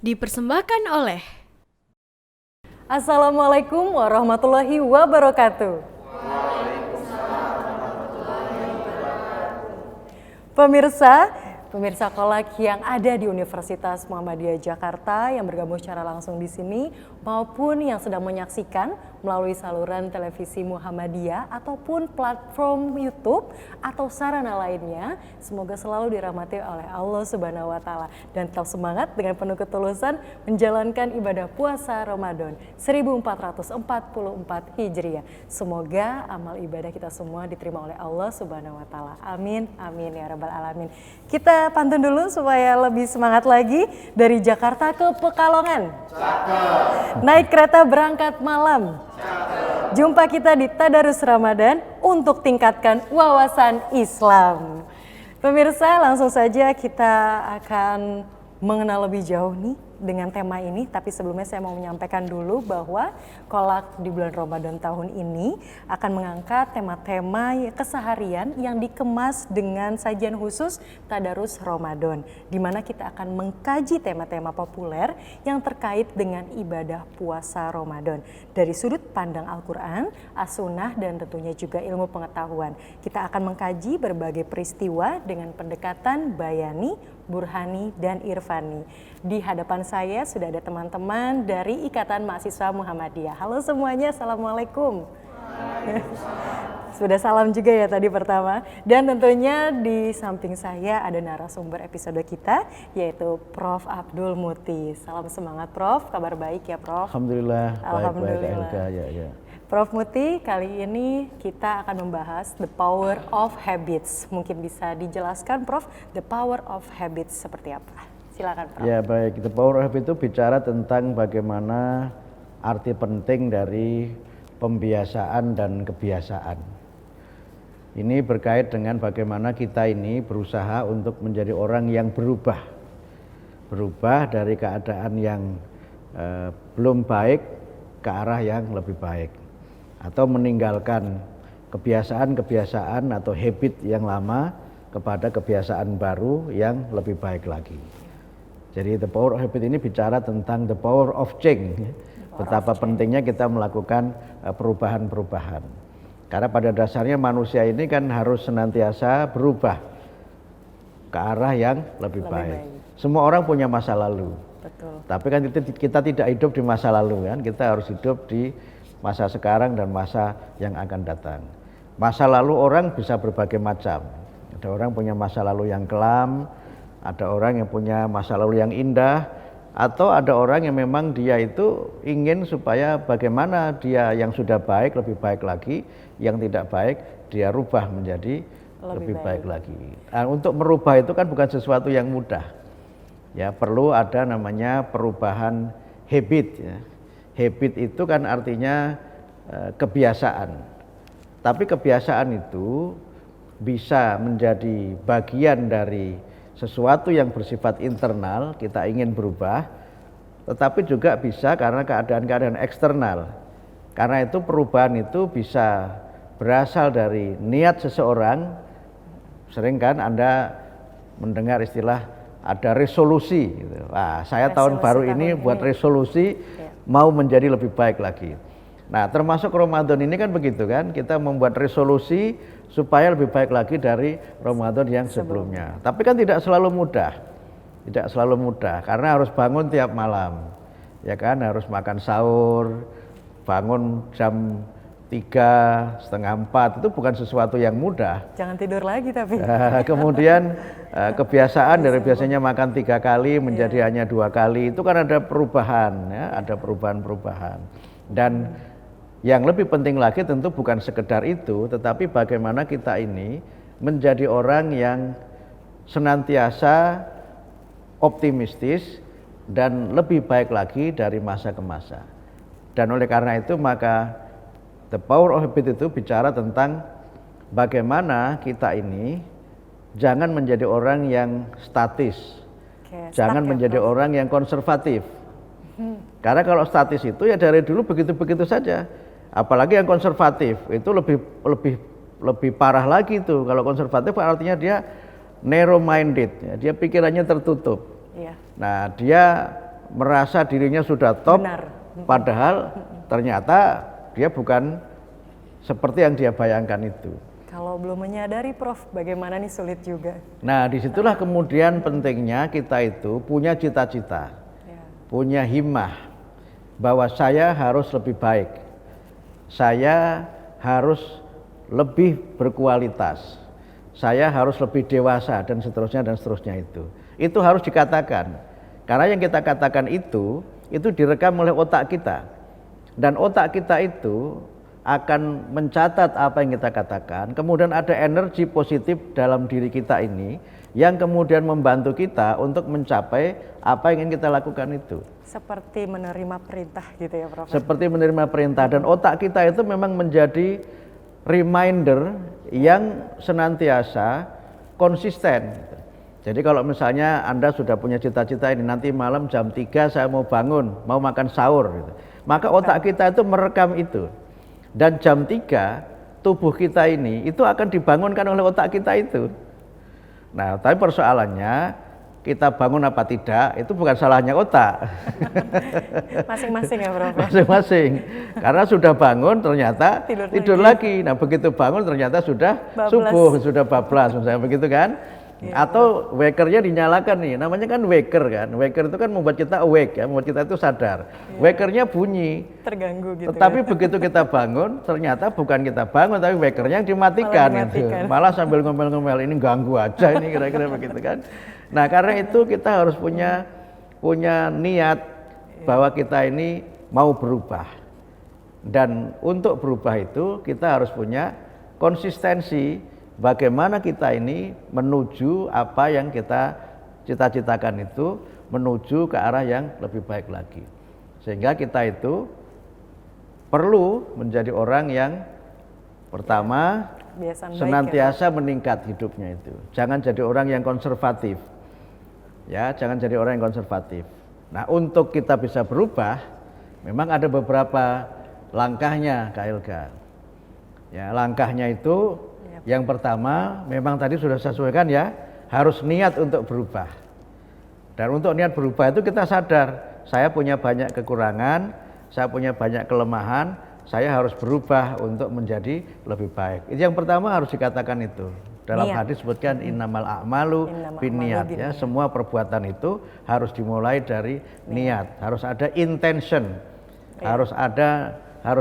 Dipersembahkan oleh Assalamualaikum warahmatullahi wabarakatuh. Pemirsa Kolak yang ada di Universitas Muhammadiyah Jakarta yang bergabung secara langsung di sini maupun yang sedang menyaksikan melalui saluran televisi Muhammadiyah ataupun platform YouTube atau sarana lainnya, semoga selalu dirahmati oleh Allah Subhanahu wa taala dan tetap semangat dengan penuh ketulusan menjalankan ibadah puasa Ramadan 1444 Hijriah. Semoga amal ibadah kita semua diterima oleh Allah Subhanahu wa taala. Amin amin ya rabbal alamin. Kita pantun dulu supaya lebih semangat lagi dari Jakarta ke Pekalongan. Naik kereta berangkat malam. Jumpa kita di Tadarus Ramadan untuk tingkatkan wawasan Islam. Pemirsa, langsung saja kita akan mengenal lebih jauh nih dengan tema ini, tapi sebelumnya saya mau menyampaikan dulu bahwa Kolak di bulan Ramadan tahun ini akan mengangkat tema-tema keseharian yang dikemas dengan sajian khusus Tadarus Ramadan, di mana kita akan mengkaji tema-tema populer yang terkait dengan ibadah puasa Ramadan dari sudut pandang Al-Quran, As-Sunnah, dan tentunya juga ilmu pengetahuan. Kita akan mengkaji berbagai peristiwa dengan pendekatan bayani, burhani, dan irfani. Di hadapan saya sudah ada teman-teman dari Ikatan Mahasiswa Muhammadiyah. Halo semuanya, Assalamualaikum. Sudah salam juga ya tadi pertama. Dan tentunya di samping saya ada narasumber episode kita, yaitu Prof. Abdul Muti. Salam semangat Prof, kabar baik ya Prof? Alhamdulillah, Alhamdulillah. baik, ya. Prof. Muti, kali ini kita akan membahas the power of habits. Mungkin bisa dijelaskan Prof, the power of habits seperti apa? Silakan Prof. Ya baik, the power of habit itu bicara tentang bagaimana arti penting dari pembiasaan dan kebiasaan. Ini berkait dengan bagaimana kita ini berusaha untuk menjadi orang yang berubah dari keadaan yang belum baik ke arah yang lebih baik, atau meninggalkan kebiasaan-kebiasaan atau habit yang lama kepada kebiasaan baru yang lebih baik lagi. Jadi the power of habit ini bicara tentang the power of change, betapa pentingnya kita melakukan perubahan-perubahan. Karena pada dasarnya manusia ini kan harus senantiasa berubah ke arah yang lebih baik. Semua orang punya masa lalu. Betul. Tapi kan kita tidak hidup di masa lalu kan, kita harus hidup di masa sekarang dan masa yang akan datang. Masa lalu orang bisa berbagai macam. Ada orang punya masa lalu yang kelam, ada orang yang punya masa lalu yang indah, atau ada orang yang memang dia itu ingin supaya bagaimana dia yang sudah baik lebih baik lagi, yang tidak baik dia rubah menjadi lebih baik lagi. Nah, untuk merubah itu kan bukan sesuatu yang mudah. Ya, perlu ada namanya perubahan habit ya. Habit itu kan artinya kebiasaan. Tapi kebiasaan itu bisa menjadi bagian dari sesuatu yang bersifat internal, kita ingin berubah, tetapi juga bisa karena keadaan-keadaan eksternal. Karena itu perubahan itu bisa berasal dari niat seseorang. Sering kan Anda mendengar istilah ada resolusi gitu. Wah, saya tahun baru ini buat resolusi mau menjadi lebih baik lagi. Nah, termasuk Ramadan ini kan begitu kan, kita membuat resolusi supaya lebih baik lagi dari Ramadan yang sebelumnya. Tapi kan tidak selalu mudah, karena harus bangun tiap malam, ya kan, harus makan sahur, bangun jam 3:30, itu bukan sesuatu yang mudah. Jangan tidur lagi tapi. Kemudian kebiasaan dari biasanya makan 3 kali menjadi hanya 2 kali, itu kan ada perubahan, ya, ada perubahan-perubahan. Dan yang lebih penting lagi tentu bukan sekedar itu, tetapi bagaimana kita ini menjadi orang yang senantiasa optimistis dan lebih baik lagi dari masa ke masa. Dan oleh karena itu maka the power of habit itu bicara tentang bagaimana kita ini jangan menjadi orang yang statis, jangan menjadi orang yang konservatif. Karena kalau statis itu ya dari dulu begitu-begitu saja. Apalagi yang konservatif itu lebih parah lagi tuh. Kalau konservatif artinya dia narrow minded, ya, dia pikirannya tertutup. Iya. Nah, dia merasa dirinya sudah top, Benar. padahal ternyata dia bukan seperti yang dia bayangkan itu. Kalau belum menyadari Prof, bagaimana nih, sulit juga. Nah, disitulah kemudian pentingnya kita itu punya cita-cita, Ya. punya himmah, bahwa saya harus lebih baik, saya harus lebih berkualitas, saya harus lebih dewasa, dan seterusnya itu. Itu harus dikatakan, karena yang kita katakan itu direkam oleh otak kita, dan otak kita itu akan mencatat apa yang kita katakan, kemudian ada energi positif dalam diri kita ini yang kemudian membantu kita untuk mencapai apa yang ingin kita lakukan itu. Seperti menerima perintah gitu ya Prof. Seperti menerima perintah, dan otak kita itu memang menjadi reminder yang senantiasa konsisten. Jadi kalau misalnya Anda sudah punya cita-cita ini, nanti malam jam 3 saya mau bangun, mau makan sahur gitu. Maka otak kita itu merekam itu. Dan jam 3 tubuh kita ini itu akan dibangunkan oleh otak kita itu. Nah, tapi persoalannya kita bangun apa tidak itu bukan salahnya otak. Masing-masing ya Prof. Masing-masing. Karena sudah bangun ternyata tidur lagi. Nah, begitu bangun ternyata sudah bablas. Subuh, sudah bablas misalnya begitu kan. Atau wakernya dinyalakan nih, namanya kan waker kan. Waker itu kan membuat kita awake ya, membuat kita itu sadar. Wakernya bunyi, terganggu gitu. tetapi begitu kita bangun, ternyata bukan kita bangun, tapi wakernya yang dimatikan. Malah sambil ngomel-ngomel, ini ganggu aja ini kira-kira begitu kan. Nah, karena itu kita harus punya niat bahwa kita ini mau berubah. Dan untuk berubah itu kita harus punya konsistensi. Bagaimana kita ini menuju apa yang kita cita-citakan itu, menuju ke arah yang lebih baik lagi. Sehingga kita itu perlu menjadi orang yang pertama senantiasa meningkat hidupnya itu. Jangan jadi orang yang konservatif. Ya, jangan jadi orang yang konservatif. Nah, untuk kita bisa berubah, memang ada beberapa langkahnya, Kak Ilga. Ya, langkahnya itu yang pertama, memang tadi sudah saya sesuaikan ya, harus niat untuk berubah. Dan untuk niat berubah itu kita sadar, saya punya banyak kekurangan, saya punya banyak kelemahan, saya harus berubah untuk menjadi lebih baik. Itu yang pertama harus dikatakan itu. Dalam hadis sebutkan innamal a'malu binniyat ya, semua perbuatan itu harus dimulai dari niat, harus ada intention, harus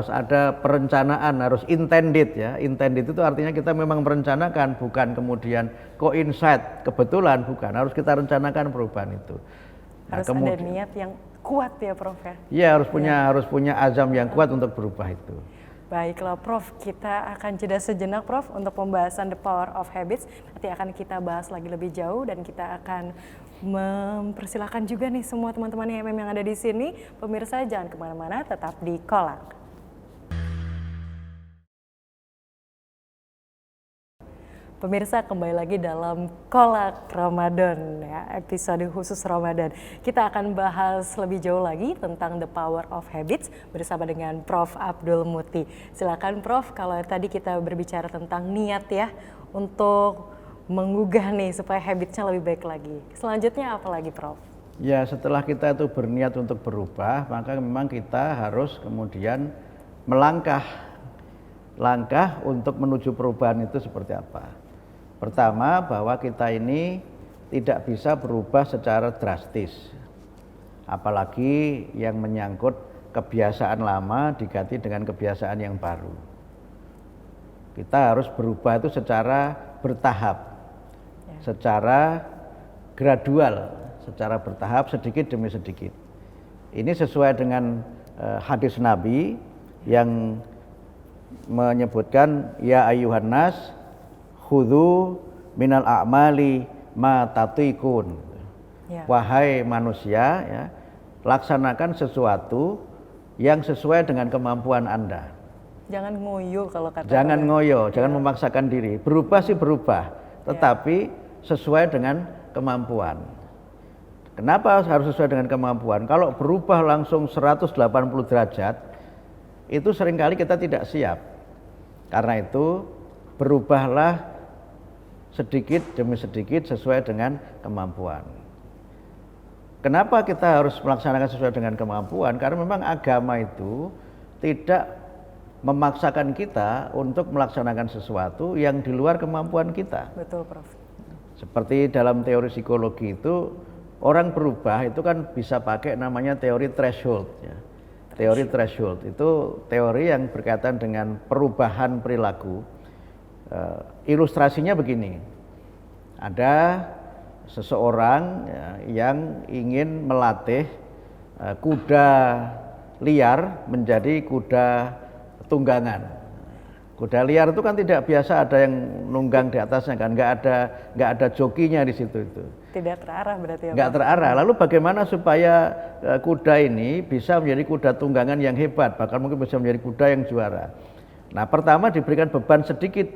ada perencanaan, harus intended ya. Intended itu artinya kita memang merencanakan, bukan kemudian coincide, kebetulan, bukan. Harus kita rencanakan perubahan itu. Harus ada niat yang kuat ya Prof ya. Iya, harus punya azam yang kuat untuk berubah itu. Baiklah Prof, kita akan jeda sejenak Prof untuk pembahasan The Power of Habits. Nanti akan kita bahas lagi lebih jauh, dan kita akan mempersilahkan juga nih semua teman-teman yang ada di sini. Pemirsa jangan kemana-mana, tetap di Kolak. Pemirsa, kembali lagi dalam Kolak Ramadan ya, episode khusus Ramadan. Kita akan bahas lebih jauh lagi tentang The Power of Habits bersama dengan Prof Abdul Muti. Silakan Prof, kalau tadi kita berbicara tentang niat ya untuk menggugah nih supaya habitsnya lebih baik lagi. Selanjutnya apa lagi Prof? Ya, setelah kita itu berniat untuk berubah, maka memang kita harus kemudian langkah untuk menuju perubahan itu seperti apa. Pertama, bahwa kita ini tidak bisa berubah secara drastis, apalagi yang menyangkut kebiasaan lama diganti dengan kebiasaan yang baru. Kita harus berubah itu secara bertahap, secara gradual, secara bertahap, sedikit demi sedikit. Ini sesuai dengan hadis Nabi yang menyebutkan ya ayyuhan nas khudhu minal a'mali ma tatiqun. Wahai manusia ya, laksanakan sesuatu yang sesuai dengan kemampuan Anda. Jangan ngoyo kalau kata. Jangan ngoyo, jangan memaksakan diri. Berubah sih berubah, tetapi sesuai dengan kemampuan. Kenapa harus sesuai dengan kemampuan? Kalau berubah langsung 180 derajat, itu seringkali kita tidak siap. Karena itu berubahlah sedikit demi sedikit sesuai dengan kemampuan. Kenapa kita harus melaksanakan sesuai dengan kemampuan? Karena memang agama itu tidak memaksakan kita untuk melaksanakan sesuatu yang di luar kemampuan kita. Betul, Prof. Seperti dalam teori psikologi itu, orang berubah itu kan bisa pakai namanya teori threshold. Ya. Teori threshold itu teori yang berkaitan dengan perubahan perilaku. Ilustrasinya begini, ada seseorang ya, yang ingin melatih kuda liar menjadi kuda tunggangan. Kuda liar itu kan tidak biasa ada yang nunggang di atasnya kan, nggak ada jokinya di situ itu. Tidak terarah berarti ya, Nggak terarah. Lalu bagaimana supaya kuda ini bisa menjadi kuda tunggangan yang hebat, bahkan mungkin bisa menjadi kuda yang juara. Nah, pertama diberikan beban sedikit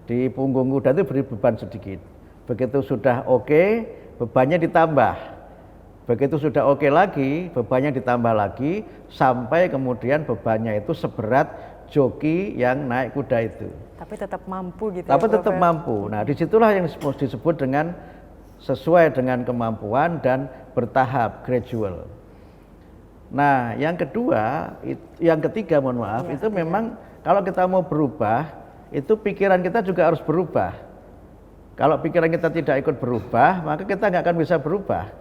di punggung kuda itu beri beban sedikit. Begitu sudah oke, bebannya ditambah. Begitu sudah oke lagi, bebannya ditambah lagi, sampai kemudian bebannya itu seberat joki yang naik kuda itu. Tapi tetap mampu gitu. Tapi ya, tetap Prof. mampu. Nah, disitulah yang disebut dengan sesuai dengan kemampuan dan bertahap, gradual. Nah, yang ketiga, mohon maaf, itu memang kalau kita mau berubah, itu pikiran kita juga harus berubah. Kalau pikiran kita tidak ikut berubah, maka kita nggak akan bisa berubah.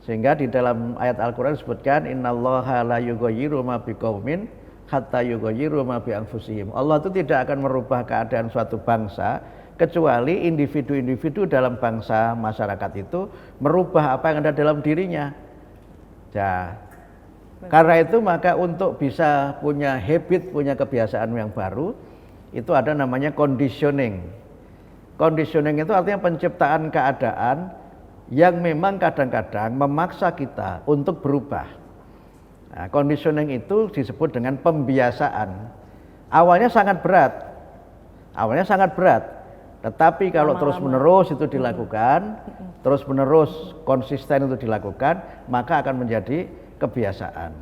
Sehingga di dalam ayat Al-Quran disebutkan, Innallaha la yughayyiru ma biqaumin hatta yughayyiru ma bi anfusihim. Allah itu tidak akan merubah keadaan suatu bangsa kecuali individu-individu dalam bangsa masyarakat itu merubah apa yang ada dalam dirinya. Ya. Karena itu maka untuk bisa punya habit, punya kebiasaan yang baru, itu ada namanya conditioning. Conditioning itu artinya penciptaan keadaan yang memang kadang-kadang memaksa kita untuk berubah. Nah, conditioning itu disebut dengan pembiasaan. Awalnya sangat berat, tetapi kalau terus-menerus itu dilakukan, terus-menerus konsisten itu dilakukan, maka akan menjadi kebiasaan.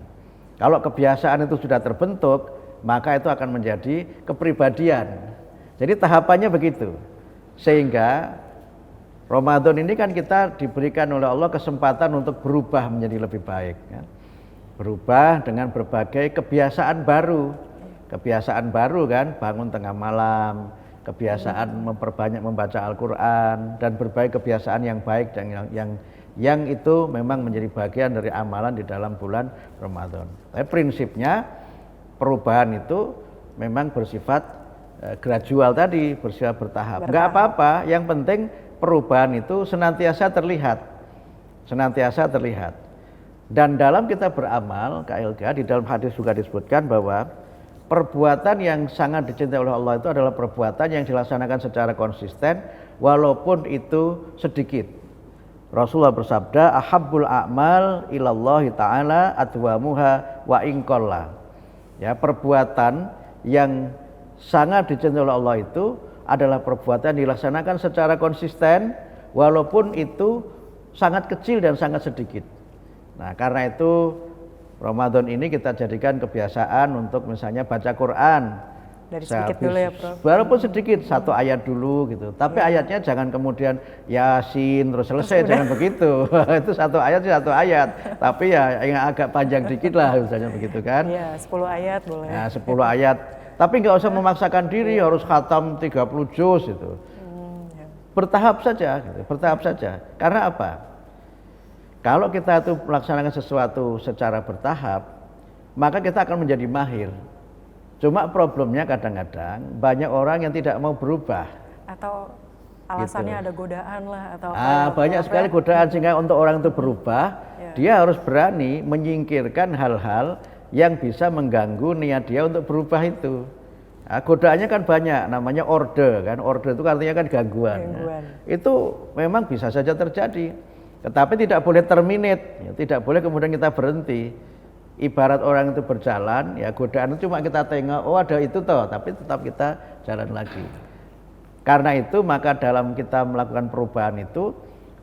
Kalau kebiasaan itu sudah terbentuk, maka itu akan menjadi kepribadian. Jadi tahapannya begitu. Sehingga Ramadan ini kan kita diberikan oleh Allah kesempatan untuk berubah menjadi lebih baik. Ya. Berubah dengan berbagai kebiasaan baru. Kebiasaan baru kan, bangun tengah malam, kebiasaan memperbanyak membaca Al-Quran, dan berbagai kebiasaan yang baik dan yang itu memang menjadi bagian dari amalan di dalam bulan Ramadan. Tapi prinsipnya perubahan itu memang bersifat gradual tadi, bersifat bertahap. Enggak apa-apa, yang penting perubahan itu senantiasa terlihat. Dan dalam kita beramal, KLK, di dalam hadis juga disebutkan bahwa perbuatan yang sangat dicintai oleh Allah itu adalah perbuatan yang dilaksanakan secara konsisten walaupun itu sedikit. Rasulullah bersabda, ahabbul a'mal ilallahi ta'ala adwamuha wa inqalla. Ya, perbuatan yang sangat dicintai oleh Allah itu adalah perbuatan yang dilaksanakan secara konsisten walaupun itu sangat kecil dan sangat sedikit. Nah, karena itu Ramadan ini kita jadikan kebiasaan untuk misalnya baca Quran. Dari sedikit dulu ya, Prof. Walaupun sedikit, satu ayat dulu gitu. Tapi ayatnya jangan kemudian Yasin terus selesai, jangan begitu. Itu satu ayat. Tapi ya yang agak panjang dikit lah misalnya begitu kan. Iya, 10 ayat boleh. Nah, 10 ayat. Tapi nggak usah memaksakan diri harus khatam 30 juz itu. Bertahap saja gitu, bertahap saja. Karena apa? Kalau kita itu melaksanakan sesuatu secara bertahap, maka kita akan menjadi mahir. Cuma problemnya kadang-kadang banyak orang yang tidak mau berubah. Atau alasannya ada godaan lah atau banyak sekali godaan sehingga untuk orang itu berubah, dia harus berani menyingkirkan hal-hal yang bisa mengganggu niat dia untuk berubah itu. Nah, godaannya kan banyak, namanya orde kan. Orde itu artinya kan gangguan. Ya. Itu memang bisa saja terjadi. Tetapi tidak boleh terminate, ya, tidak boleh kemudian kita berhenti. Ibarat orang itu berjalan, ya godaan itu cuma kita tengok, oh ada itu toh, tapi tetap kita jalan lagi. Karena itu maka dalam kita melakukan perubahan itu,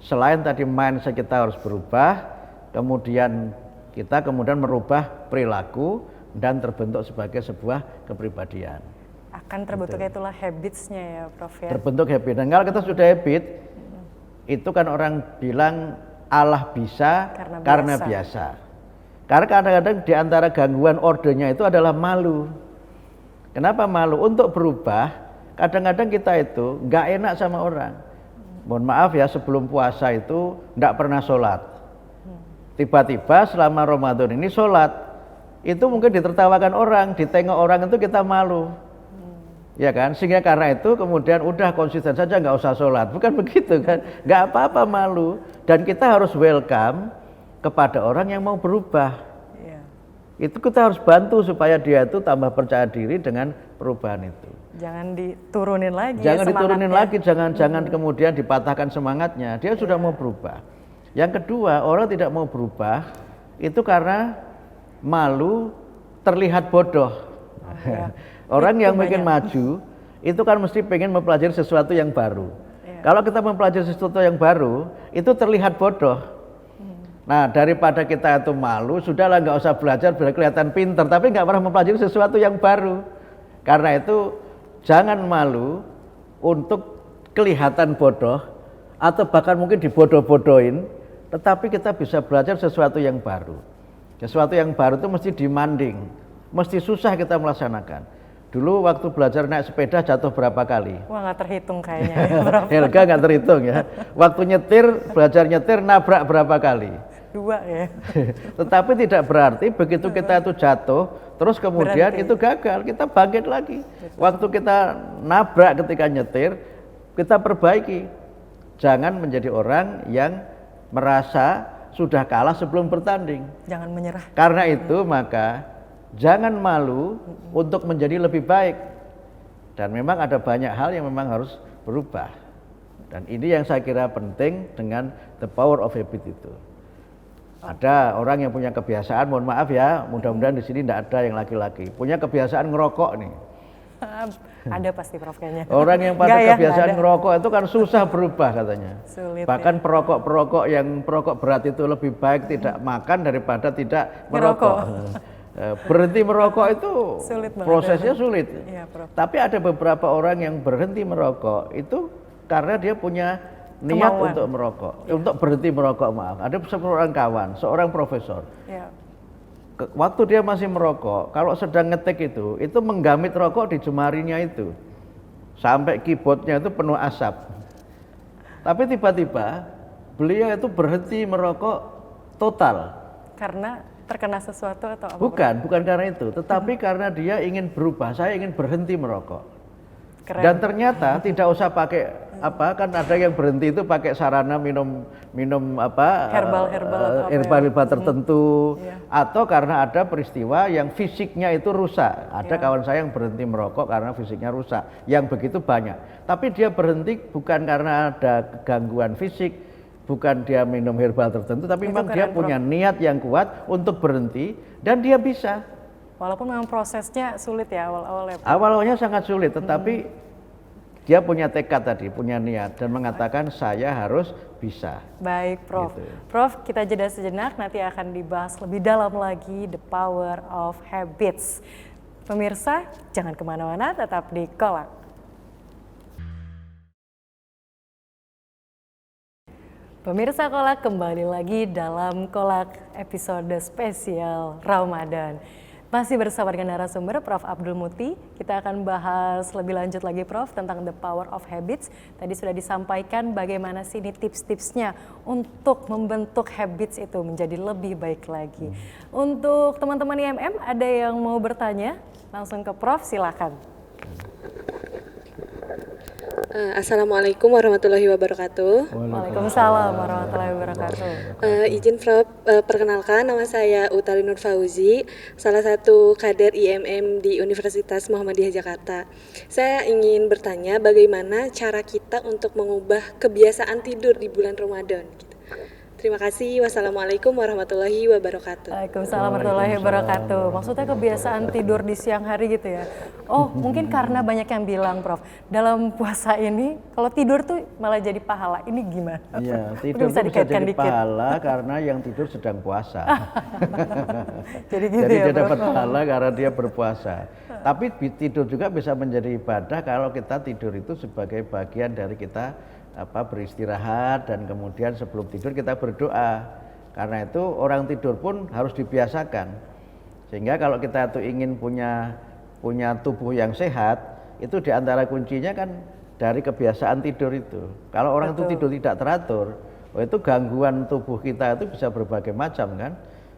selain tadi mindset kita harus berubah, kemudian kita merubah perilaku dan terbentuk sebagai sebuah kepribadian. Akan terbentuknya itulah habits-nya ya, Prof ya. Terbentuk habit. Dan kalau kita sudah habit, itu kan orang bilang Allah bisa karena biasa. biasa. Karena kadang-kadang di antara gangguan ordenya itu adalah malu. Kenapa malu? Untuk berubah, kadang-kadang kita itu nggak enak sama orang. Mohon maaf ya, sebelum puasa itu nggak pernah sholat. Tiba-tiba selama Ramadan ini sholat, itu mungkin ditertawakan orang, ditengok orang itu kita malu. Ya kan, sehingga karena itu kemudian udah konsisten saja nggak usah sholat, bukan begitu kan? Nggak apa-apa malu, dan kita harus welcome kepada orang yang mau berubah. Iya. Itu kita harus bantu supaya dia itu tambah percaya diri dengan perubahan itu. Jangan diturunin lagi. Jangan semangatnya. diturunin lagi, jangan kemudian dipatahkan semangatnya. Dia sudah mau berubah. Yang kedua, orang tidak mau berubah itu karena malu terlihat bodoh. Iya. Orang Itu yang ingin banyak. maju itu kan mesti pengen mempelajari sesuatu yang baru. Kalau kita mempelajari sesuatu yang baru, itu terlihat bodoh. Nah, daripada kita itu malu, sudahlah nggak usah belajar biar kelihatan pinter, tapi nggak pernah mempelajari sesuatu yang baru. Karena itu jangan malu untuk kelihatan bodoh atau bahkan mungkin dibodoh-bodohin, tetapi kita bisa belajar sesuatu yang baru. Sesuatu yang baru itu mesti demanding, mesti susah kita melaksanakan. Dulu waktu belajar naik sepeda jatuh berapa kali? Wah, nggak terhitung kayaknya. Ya, berapa? Helga nggak terhitung ya. Waktu nyetir, belajar nyetir nabrak berapa kali? 2 ya. Tetapi tidak berarti begitu kita itu jatuh, terus kemudian Berhenti. itu gagal, kita bangkit lagi. Waktu kita nabrak ketika nyetir, kita perbaiki. Jangan menjadi orang yang merasa sudah kalah sebelum bertanding. Jangan menyerah. Karena itu maka jangan malu untuk menjadi lebih baik. Dan memang ada banyak hal yang memang harus berubah. Dan ini yang saya kira penting dengan the power of habit itu. Ada orang yang punya kebiasaan, mohon maaf ya, mudah-mudahan di sini tidak ada yang laki-laki, punya kebiasaan ngerokok nih. Ada pasti Prof kayaknya. Orang yang pada Nggak ya, kebiasaan nggak ada. ngerokok itu kan susah berubah katanya. Sulit Bahkan ya. perokok-perokok yang perokok berat itu lebih baik tidak makan daripada tidak merokok. Berhenti merokok itu Sulit banget prosesnya ya. sulit. Iya, Prof. Tapi ada beberapa orang yang berhenti merokok itu karena dia punya niat Kemauan. untuk merokok, untuk berhenti merokok, maaf. Ada seorang kawan, seorang profesor. Ya. Waktu dia masih merokok, kalau sedang ngetik itu menggamit rokok di jemarinya itu. Sampai keyboardnya itu penuh asap. Tapi tiba-tiba beliau itu berhenti merokok total. Karena terkena sesuatu atau apa? Bukan karena itu, tetapi karena dia ingin berubah, saya ingin berhenti merokok. Keren. Dan ternyata tidak usah pakai apa, kan ada yang berhenti itu pakai sarana minum apa Herbal-herbal atau apa ya? herbal tertentu, Iya. atau karena ada peristiwa yang fisiknya itu rusak. Ada Iya. kawan saya yang berhenti merokok karena fisiknya rusak, yang begitu banyak. Tapi dia berhenti bukan karena ada gangguan fisik, bukan dia minum herbal tertentu, tapi Itu memang dia keren, punya niat yang kuat untuk berhenti dan dia bisa. Walaupun memang prosesnya sulit ya awal-awal ya. Awalnya sangat sulit, tetapi dia punya tekad tadi, punya niat dan mengatakan saya harus bisa. Baik, Prof. Gitu. Prof, kita jeda sejenak, nanti akan dibahas lebih dalam lagi the power of habits. Pemirsa, jangan kemana-mana, tetap di Kolak. Pemirsa Kolak, kembali lagi dalam Kolak episode spesial Ramadan. Masih bersama dengan narasumber Prof. Abdul Muti, kita akan bahas lebih lanjut lagi Prof tentang the power of habits. Tadi sudah disampaikan bagaimana sih ini tips-tipsnya untuk membentuk habits itu menjadi lebih baik lagi. Untuk teman-teman IMM ada yang mau bertanya? Langsung ke Prof, silakan. Assalamualaikum warahmatullahi wabarakatuh. Waalaikumsalam warahmatullahi wabarakatuh. Izin Prof, perkenalkan nama saya Utari Nur Fauzi, salah satu kader IMM di Universitas Muhammadiyah Jakarta. Saya ingin bertanya bagaimana cara kita untuk mengubah kebiasaan tidur di bulan Ramadan. Terima kasih. Wassalamualaikum warahmatullahi wabarakatuh. Waalaikumsalam warahmatullahi wabarakatuh. Maksudnya kebiasaan tidur di siang hari gitu ya? Oh, mungkin karena banyak yang bilang, Prof, dalam puasa ini kalau tidur tuh malah jadi pahala. Ini gimana? Iya, Mungkin tidur bisa dikaitkan jadi dikit. pahala karena yang tidur sedang puasa. Jadi gitu Jadi ya, dia Prof? dapat pahala karena dia berpuasa. Tapi tidur juga bisa menjadi ibadah kalau kita tidur itu sebagai bagian dari kita beristirahat dan kemudian sebelum tidur kita berdoa. Karena itu orang tidur pun harus dibiasakan. Sehingga kalau kita tuh ingin punya tubuh yang sehat, itu diantara kuncinya kan dari kebiasaan tidur itu. Kalau orang itu tidur tidak teratur, itu gangguan tubuh kita itu bisa berbagai macam kan.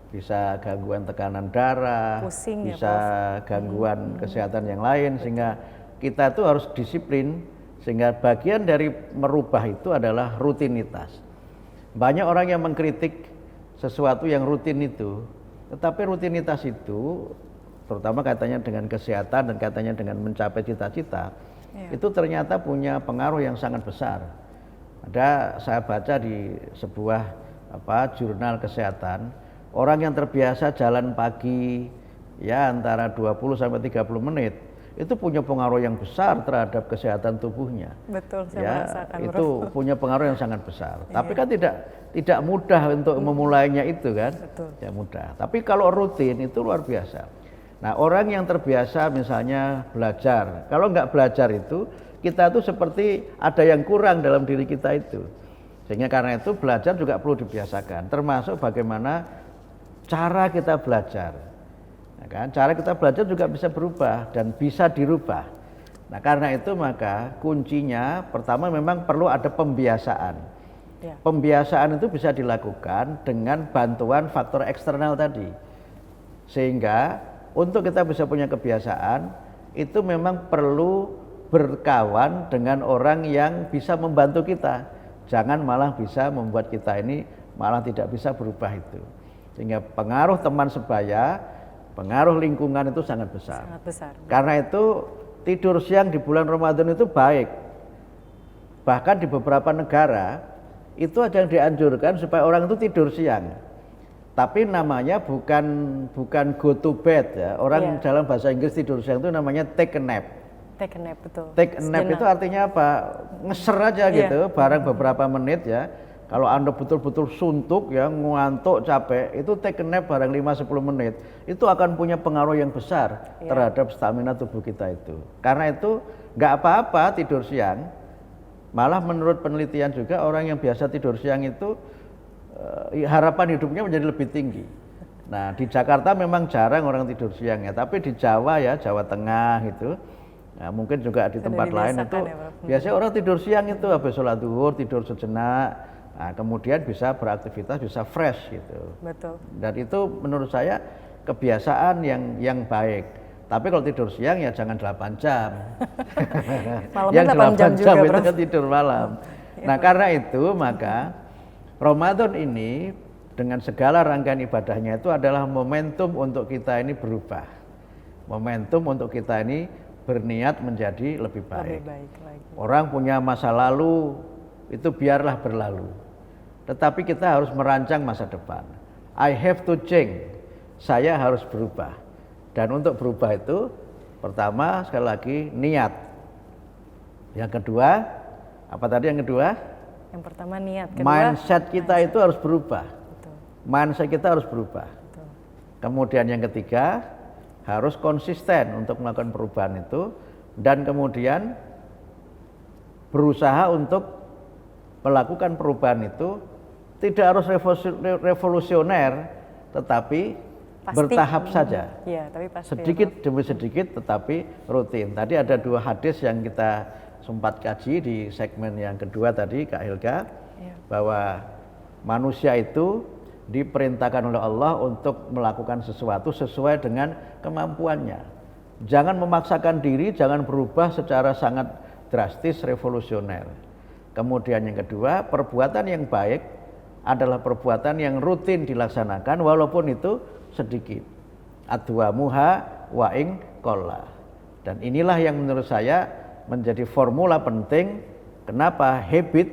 Bisa gangguan tekanan darah, pusing bisa gangguan kesehatan yang lain, sehingga kita itu harus disiplin. Sehingga bagian dari merubah itu adalah rutinitas. Banyak orang yang mengkritik sesuatu yang rutin itu, tetapi rutinitas itu terutama katanya dengan kesehatan dan katanya dengan mencapai cita-cita, itu ternyata punya pengaruh yang sangat besar. Saya baca di sebuah jurnal kesehatan, orang yang terbiasa jalan pagi ya antara 20 sampai 30 menit itu punya pengaruh yang besar terhadap kesehatan tubuhnya. Betul, saya merasakan. Itu punya pengaruh yang sangat besar. Tapi kan tidak mudah untuk memulainya itu kan. Betul. Tidak mudah. Tapi kalau rutin itu luar biasa. Nah, orang yang terbiasa misalnya belajar, kalau nggak belajar itu kita tuh seperti ada yang kurang dalam diri kita itu. Sehingga karena itu belajar juga perlu dibiasakan. Termasuk bagaimana cara kita belajar. Nah, kan? Cara kita belajar juga bisa berubah dan bisa dirubah. Nah, karena itu maka kuncinya pertama memang perlu ada pembiasaan. Pembiasaan itu bisa dilakukan dengan bantuan faktor eksternal tadi. Sehingga untuk kita bisa punya kebiasaan itu memang perlu berkawan dengan orang yang bisa membantu kita. Jangan malah bisa membuat kita ini malah tidak bisa berubah itu. Sehingga pengaruh teman sebaya, pengaruh lingkungan itu sangat besar. Sangat besar. Karena itu tidur siang di bulan Ramadan itu baik. Bahkan di beberapa negara itu ada yang dianjurkan supaya orang itu tidur siang. Tapi namanya bukan go to bed ya. Orang dalam bahasa Inggris tidur siang itu namanya take a nap. Take a nap, betul. Take a nap itu artinya apa? Ngeser aja gitu, barang beberapa menit ya. Kalau Anda betul-betul suntuk ya, ngantuk, capek, itu take a nap barang 5-10 menit. Itu akan punya pengaruh yang besar terhadap stamina tubuh kita itu. Karena itu nggak apa-apa tidur siang. Malah menurut penelitian juga orang yang biasa tidur siang itu harapan hidupnya menjadi lebih tinggi. Nah, di Jakarta memang jarang orang tidur siang ya, tapi di Jawa ya, Jawa Tengah itu, nah, mungkin juga di tempat lain itu biasanya orang tidur siang itu habis sholat zuhur tidur sejenak. Nah, kemudian bisa beraktivitas, bisa fresh gitu. Betul. Dan itu menurut saya kebiasaan yang baik. Tapi kalau tidur siang ya jangan 8 jam. Yang 8 jam itu kan tidur malam. Nah, karena itu maka Ramadan ini dengan segala rangkaian ibadahnya itu adalah momentum untuk kita ini berubah. Momentum untuk kita ini berniat menjadi lebih baik. Lebih baik lagi. Orang punya masa lalu itu biarlah berlalu. Tetapi kita harus merancang masa depan. I have to change. Saya harus berubah. Dan untuk berubah itu pertama sekali lagi niat. Yang kedua, apa tadi yang kedua? Yang pertama niat, kedua mindset kita itu harus berubah. Betul. Mindset kita harus berubah. Betul. Kemudian yang ketiga, harus konsisten untuk melakukan perubahan itu dan kemudian berusaha untuk melakukan perubahan itu tidak harus revolusioner tetapi pasti, bertahap saja. Ya, tapi pasti sedikit demi sedikit tetapi rutin. Tadi ada 2 hadis yang kita sempat kaji di segmen yang kedua tadi Kak Hilka, bahwa manusia itu diperintahkan oleh Allah untuk melakukan sesuatu sesuai dengan kemampuannya. Jangan memaksakan diri, jangan berubah secara sangat drastis revolusioner. Kemudian yang kedua, perbuatan yang baik adalah perbuatan yang rutin dilaksanakan walaupun itu sedikit. Adwamuha wa ing qalla. Dan inilah yang menurut saya menjadi formula penting kenapa habit,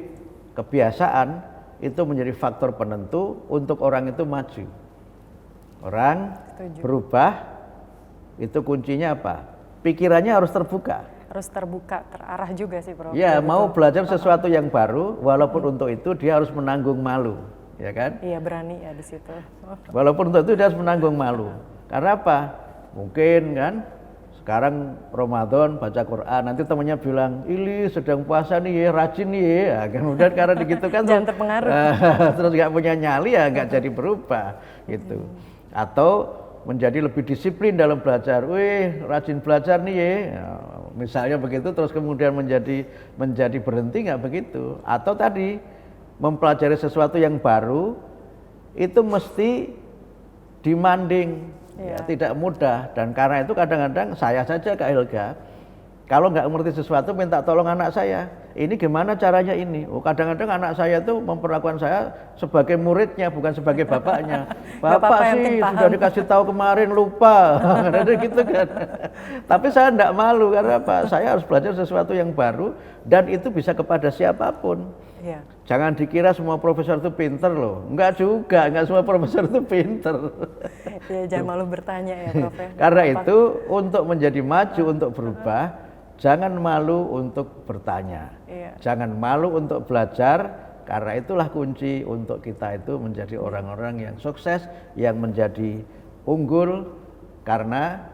kebiasaan itu menjadi faktor penentu untuk orang itu maju. Orang berubah itu kuncinya apa? Pikirannya harus terbuka. Harus terbuka, terarah juga sih Prof. Ya, mau belajar sesuatu yang baru, walaupun untuk itu dia harus menanggung malu, ya kan? Iya, berani ya di situ. Walaupun untuk itu dia harus menanggung malu. Karena apa? Mungkin kan sekarang Ramadan baca Quran, nanti temannya bilang, ini sedang puasa nih ya, rajin nih ya. Nah, kemudian karena begitu kan Jangan terpengaruh. terus nggak punya nyali ya nggak jadi berubah gitu. Atau menjadi lebih disiplin dalam belajar, wih rajin belajar nih ya. Nah, misalnya begitu, terus kemudian menjadi berhenti nggak begitu. Atau tadi mempelajari sesuatu yang baru itu mesti demanding, ya, tidak mudah. Dan karena itu kadang-kadang saya saja Kak Helga, kalau nggak mengerti sesuatu minta tolong anak saya, ini gimana caranya ini? Oh, kadang-kadang anak saya tuh memperlakukan saya sebagai muridnya bukan sebagai bapaknya. Bapak sih sudah dikasih tahu kemarin lupa, gitu kan. Tapi saya enggak malu karena apa? Saya harus belajar sesuatu yang baru dan itu bisa kepada siapapun. Iya. Jangan dikira semua profesor itu pinter loh. Enggak juga, enggak semua profesor itu pinter. Ya, jangan malu bertanya ya Prof. Karena itu untuk menjadi maju, untuk berubah, jangan malu untuk bertanya. Iya. Jangan malu untuk belajar, karena itulah kunci untuk kita itu menjadi orang-orang yang sukses, yang menjadi unggul, karena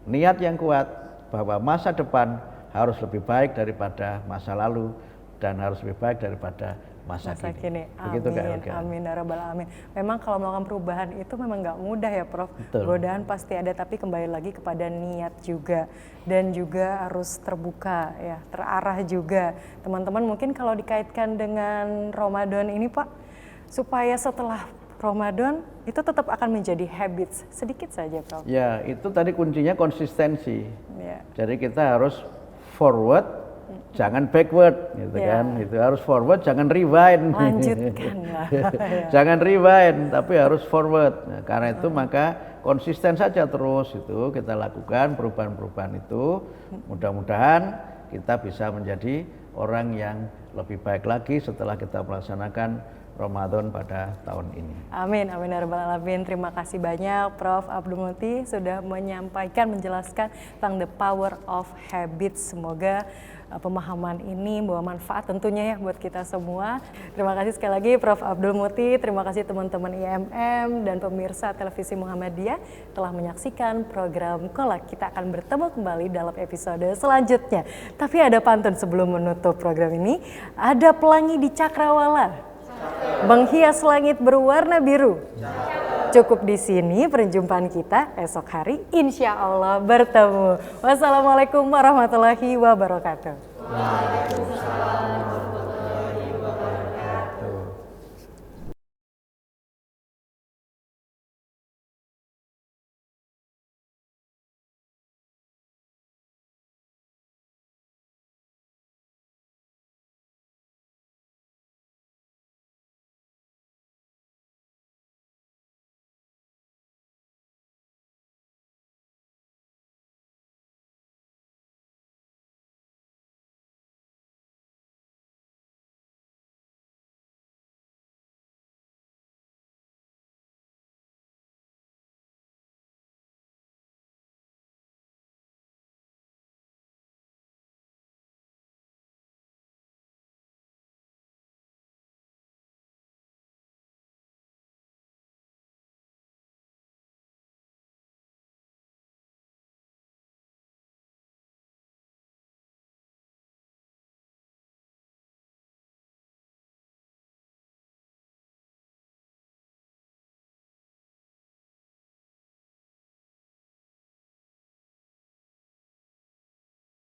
niat yang kuat bahwa masa depan harus lebih baik daripada masa lalu dan harus lebih baik daripada masa kini. Begitu Kak Helga. Amin, ya rabbal alamin. Memang kalau melakukan perubahan itu memang nggak mudah ya Prof. Betul. Godaan pasti ada, tapi kembali lagi kepada niat juga. Dan juga harus terbuka ya, terarah juga. Teman-teman mungkin kalau dikaitkan dengan Ramadan ini Pak, supaya setelah Ramadan itu tetap akan menjadi habits, sedikit saja Prof. Ya, itu tadi kuncinya konsistensi. Ya. Jadi kita harus forward, jangan backward, gitu kan. Itu harus forward, jangan rewind. Lanjutkan lah. Jangan rewind, tapi harus forward. Nah, karena itu maka konsisten saja terus itu kita lakukan perubahan-perubahan itu. Mudah-mudahan kita bisa menjadi orang yang lebih baik lagi setelah kita melaksanakan Ramadan pada tahun ini. Amin, amin ya rabbal alamin. Terima kasih banyak Prof. Abdul Muti sudah menyampaikan, menjelaskan tentang the power of habits. Semoga pemahaman ini membawa manfaat tentunya ya buat kita semua. Terima kasih sekali lagi Prof. Abdul Muti, terima kasih teman-teman IMM dan pemirsa televisi Muhammadiyah telah menyaksikan program Kolak. Kita akan bertemu kembali dalam episode selanjutnya. Tapi ada pantun sebelum menutup program ini. Ada pelangi di cakrawala, menghias langit berwarna biru. Cukup di sini perjumpaan kita, esok hari insya Allah bertemu. Wassalamualaikum warahmatullahi wabarakatuh. Waalaikumsalam.